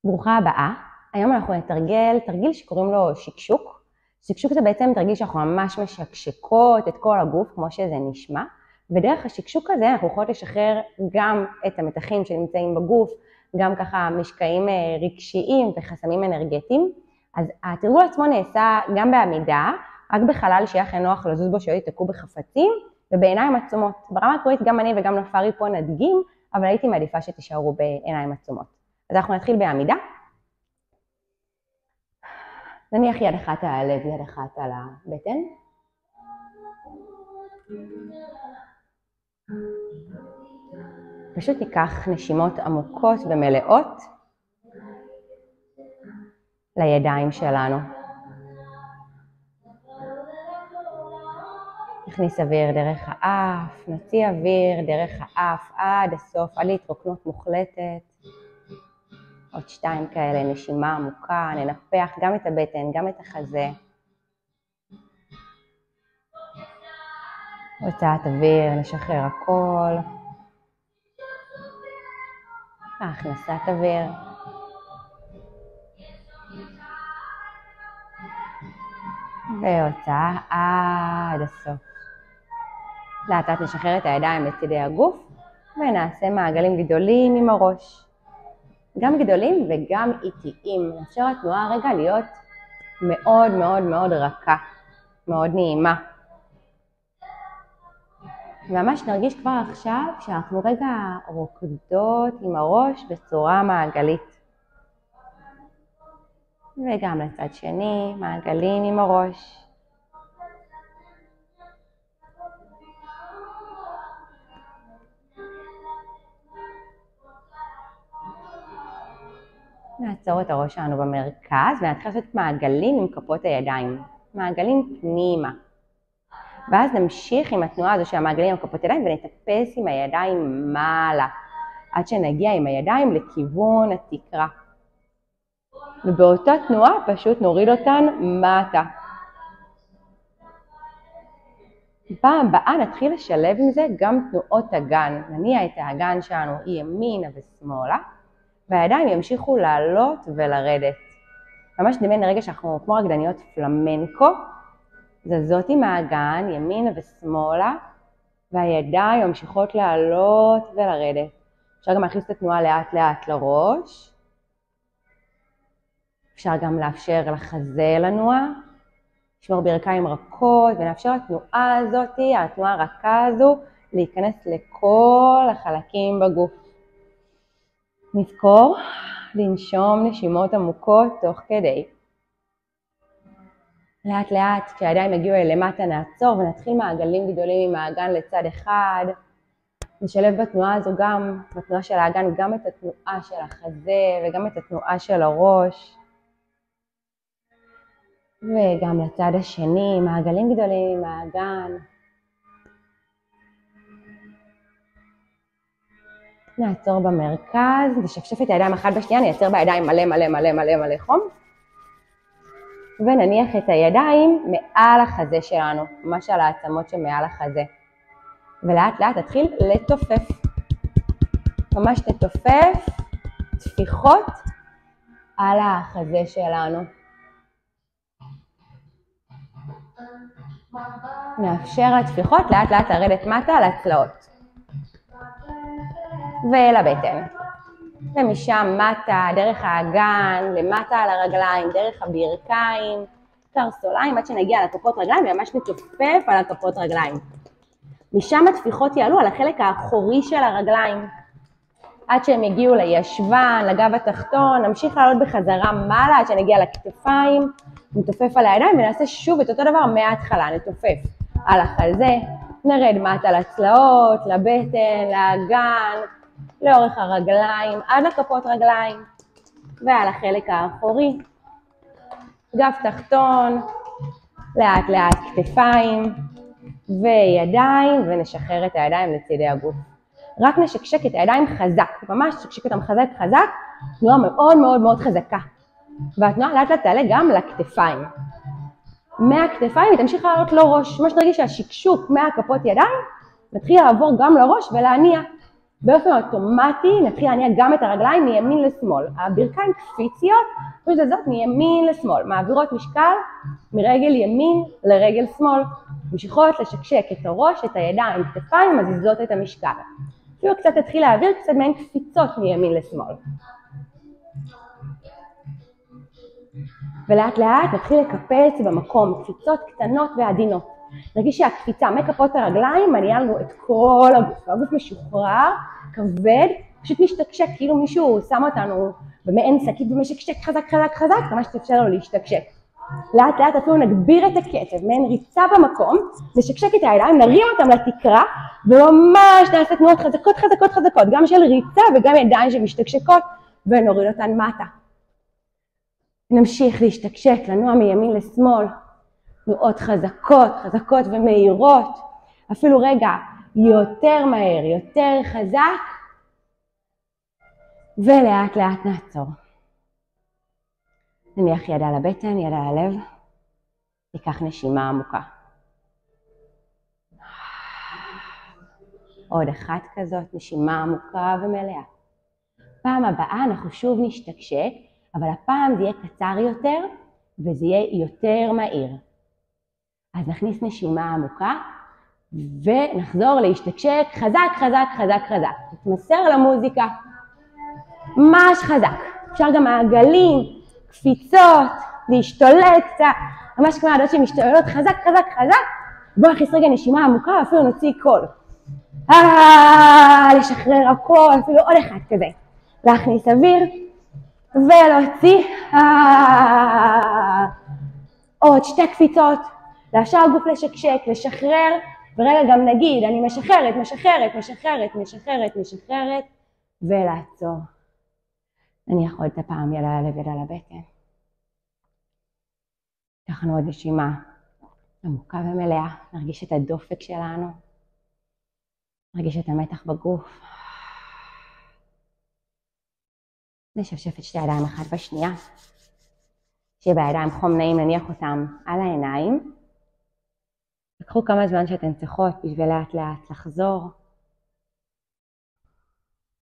ברוכה הבאה. היום אנחנו נתרגל תרגיל שקוראים לו שקשוק. שקשוק זה בעצם תרגיל שאנחנו ממש משקשקות את כל הגוף כמו שזה נשמע, ודרך השקשוק הזה אנחנו יכולות לשחרר גם את המתחים שנמצאים בגוף, גם ככה משקעים רגשיים וחסמים אנרגטיים. אז התרגול עצמו נעשה גם בעמידה, רק בחלל שיהיה לכם נוח לזוז בו, שלא ייתקעו בחפצים, ובעיניים עצומות. ברמה עקרונית גם אני וגם נופרי פה נדגים, אבל הייתי מעדיפה שתישארו בעיניים עצומות. אז אנחנו נתחיל בעמידה. נניח יד אחת על הלב, יד אחת על הבטן. פשוט ניקח נשימות עמוקות ומלאות לידיים שלנו. נכניס אוויר דרך האף, נוציא אוויר דרך האף עד הסוף, עד להתרוקנות מוחלטת. עוד 2 כאלה, נשימה עמוקה, ננפח גם את הבטן, גם את החזה. הוצאת אוויר, נשחרר הכל. הכנסת אוויר. והוצאה עד הסוף. לאט לאט נשחרר את הידיים לצידי הגוף, ונעשה מעגלים גדולים עם הראש. גם גדולים וגם איטיים. נאפשר התנועה רגע להיות מאוד מאוד מאוד רכה, מאוד נעימה. ממש נרגיש כבר עכשיו שאנחנו רגע רוקדות עם הראש בצורה מעגלית. וגם לצד שני, מעגלים עם הראש. נעצור את הראש שלנו במרכז ונתחיל לעשות מעגלים עם כפות הידיים. מעגלים פנימה. ואז נמשיך עם התנועה הזו של המעגלים עם כפות הידיים ונטפס עם הידיים מעלה. עד שנגיע עם הידיים לכיוון התקרה. ובאותה תנועה פשוט נוריד אותן מטה. בפעם הבאה נתחיל לשלב עם זה גם תנועות אגן. נניע את האגן שלנו ימינה ושמאלה. והידיים ימשיכו לעלות ולרדת. ממש דמיין לרגע שאנחנו כמו רקדניות פלמנקו, זזות עם האגן ימינה ושמאלה, והידיים ממשיכות לעלות ולרדת. אפשר גם להכניס את התנועה לאט לאט לראש. אפשר גם לאפשר לחזה לנוע. לשמור ברכיים רכות, ונאפשר לתנועה הזאת, התנועה הרכה הזו, להיכנס לכל החלקים בגוף. נזכור לנשום נשימות עמוקות תוך כדי. לאט לאט כשהידיים יגיעו אל למטה נעצור ונתחיל מעגלים גדולים עם האגן לצד אחד. נשלב בתנועה הזו גם, בתנועה של האגן, גם את התנועה של החזה וגם את התנועה של הראש. וגם לצד השני, מעגלים גדולים עם האגן. נעצור במרכז, נשפשף את הידיים אחת בשנייה, נייצר בידיים מלא מלא מלא מלא מלא חום. ונניח את הידיים מעל החזה שלנו, ממש על העצמות שמעל החזה. ולאט לאט תתחיל לתופף. ממש תתופף תפיחות על החזה שלנו. נאפשר לתפיחות לאט לאט לרדת מטה על הצלעות. ולבטן. ומשם מטה, דרך האגן, למטה על הרגליים, דרך הברכיים, קרסוליים, עד שנגיע לכפות רגליים, וממש נתופף על הכפות רגליים. משם התפיחות יעלו על החלק האחורי של הרגליים. עד שהם יגיעו לישבן, לגב התחתון, נמשיך לעלות בחזרה מעלה, עד שנגיע לכתפיים, נתופף על הידיים, ונעשה שוב את אותו דבר מההתחלה, נתופף על החזה, נרד מטה לצלעות, לבטן, לאגן, לאורך הרגליים, עד לכפות רגליים, ועל החלק האחורי, גב תחתון, לאט לאט כתפיים וידיים, ונשחרר את הידיים לצידי הגוף. רק נשקשק את הידיים חזק, ממש נשקשק אותם חזק, תנועה מאוד מאוד מאוד חזקה. והתנועה לאט לאט תעלה גם לכתפיים. מהכתפיים היא תמשיך לעלות לראש, ממש נרגיש שהשקשוק מהכפות ידיים, נתחיל לעבור גם לראש ולהניע. באופן אוטומטי נתחיל להניע גם את הרגליים מימין לשמאל. הברכיים קפיציות, פשוט הזאת מימין לשמאל, מעבירות משקל מרגל ימין לרגל שמאל, ממשיכות לשקשק את הראש, את הידיים, כתפיים, מזיזות את המשקל. אפילו קצת תתחיל להעביר קצת מעין קפיצות מימין לשמאל. ולאט לאט נתחיל לקפץ במקום, קפיצות קטנות ועדינות. נרגיש שהקפיצה מכפות הרגליים מניעה לנו את כל הגוף, והגוף משוחרר, כבד, פשוט משתקשק, כאילו מישהו שם אותנו במעין שקית ומשקשק חזק חזק חזק, ממש תאפשר לו להשתקשק. לאט לאט אפילו נגביר את הקצב, מעין ריצה במקום, נשקשק את הידיים, נרים אותם לתקרה, וממש נעשה תנועות חזקות חזקות חזקות, גם של ריצה וגם ידיים שמשתקשקות, ונוריד אותן מטה. נמשיך להשתקשק, לנוע מימין לשמאל, תנועות חזקות, חזקות ומהירות, אפילו רגע יותר מהר, יותר חזק, ולאט לאט נעצור. נניח יד על הבטן, יד על הלב, תיקח נשימה עמוקה. עוד אחת כזאת, נשימה עמוקה ומלאה. פעם הבאה אנחנו שוב נשתקשק, אבל הפעם זה יהיה קצר יותר וזה יהיה יותר מהיר. אז נכניס נשימה עמוקה ונחזור להשתקשק חזק חזק חזק חזק. נתמסר למוזיקה, ממש חזק. אפשר גם מעגלים, קפיצות, להשתולל קצת, ממש כמו העדות שמשתוללות חזק חזק חזק. בואו נכניס רגע נשימה עמוקה ואפילו נוציא קול. לשחרר הכל, אפילו עוד אחד כזה. להכניס אוויר ולהוציא. עוד שתי קפיצות. לאפשר הגוף לשקשק, לשחרר, ורגע גם נגיד, אני משחררת, משחררת, משחררת, משחררת, משחררת, ולעצור. נניח עוד את הפעם יד על הלב, יד על הבטן. לקחנו עוד נשימה עמוקה ומלאה, נרגיש את הדופק שלנו, נרגיש את המתח בגוף. נשפשף את שתי הידיים אחת בשנייה, שיהיה בידיים חום נעים, נניח אותם על העיניים. לקחו כמה זמן שאתן צריכות בשביל לאט לאט לחזור.